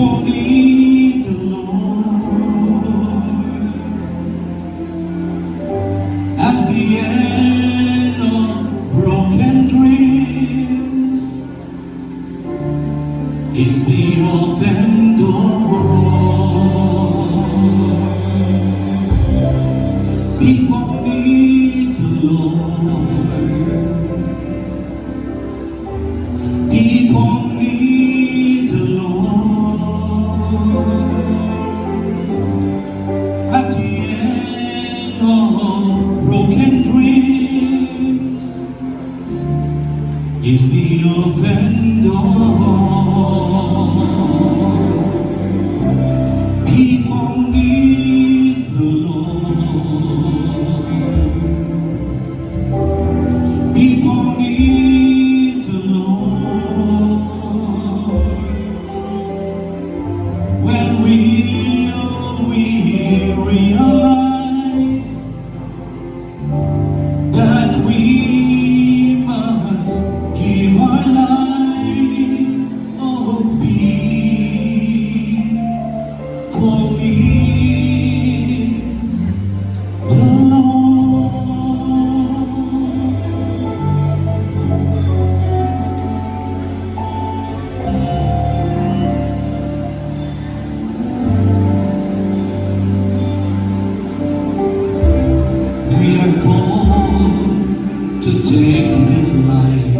People need the Lord at the end of broken dreams. It's the open door. People need the Lord. People need the Lord at the end of broken dreams. Is the open door. People need the Lord. People need the Lord. When we realize that we must give our life, oh, be for me, the Lord. We are called to take His life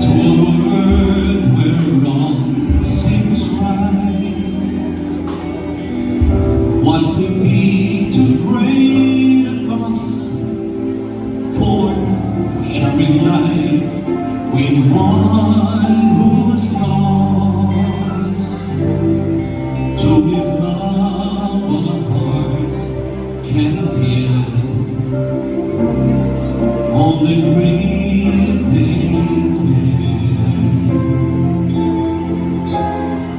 to a world where wrong seems right. What could be too great a cost for sharing life with one who's lost? To His love our hearts can feel. All the grief they feel,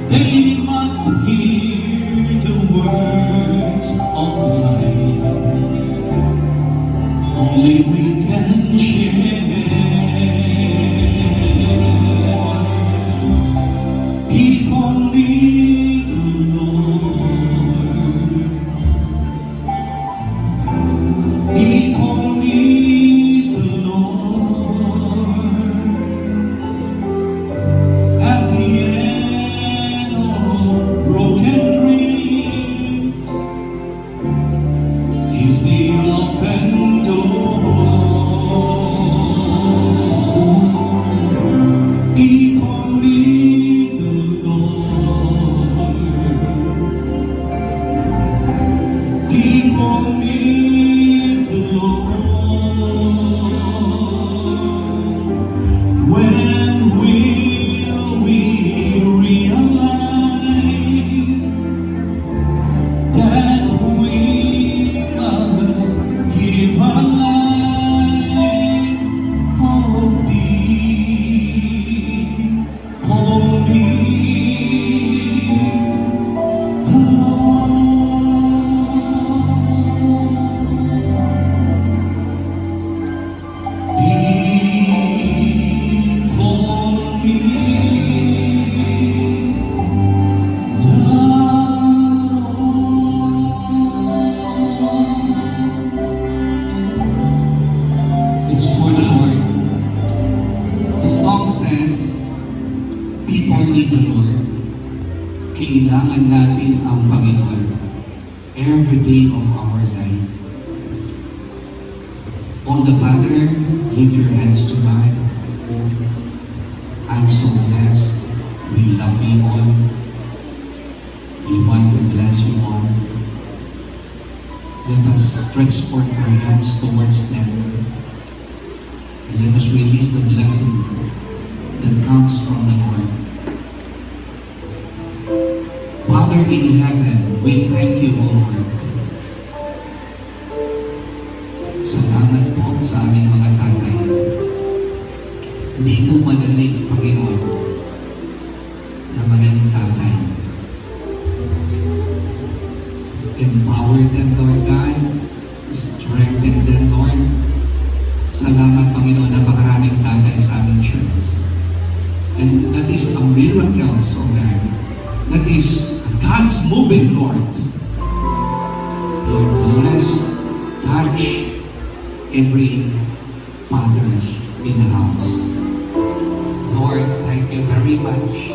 they must hear the words of life. Only we can share. People need the Lord. People need the Lord at the end of broken dreams. Is the open door. People need the Lord. People need the Lord. When will we realize that we must give our life? Oh, deep, holy, the Lord. It's for the Lord. The song says, people need the Lord. Kailangan natin ang Panginoon every day of our life. On the banner, lift your hands to God. I'm so blessed. We love you all. We want to bless you all. Let us stretch forth our hands towards them. And let us release the blessing that comes from the Lord. Father in heaven, we thank you, O Lord. Salamat po sa aming mga tatay. Hindi po madali, Panginoon, na maging tatay. Empower them, Lord God. Strengthen them, Lord. Salamat, Panginoon, napakaraming tatay sa aming church. And that is a miracle, so God. That is God's moving, Lord. Lord, bless, touch every fathers in the house. Lord, thank you very much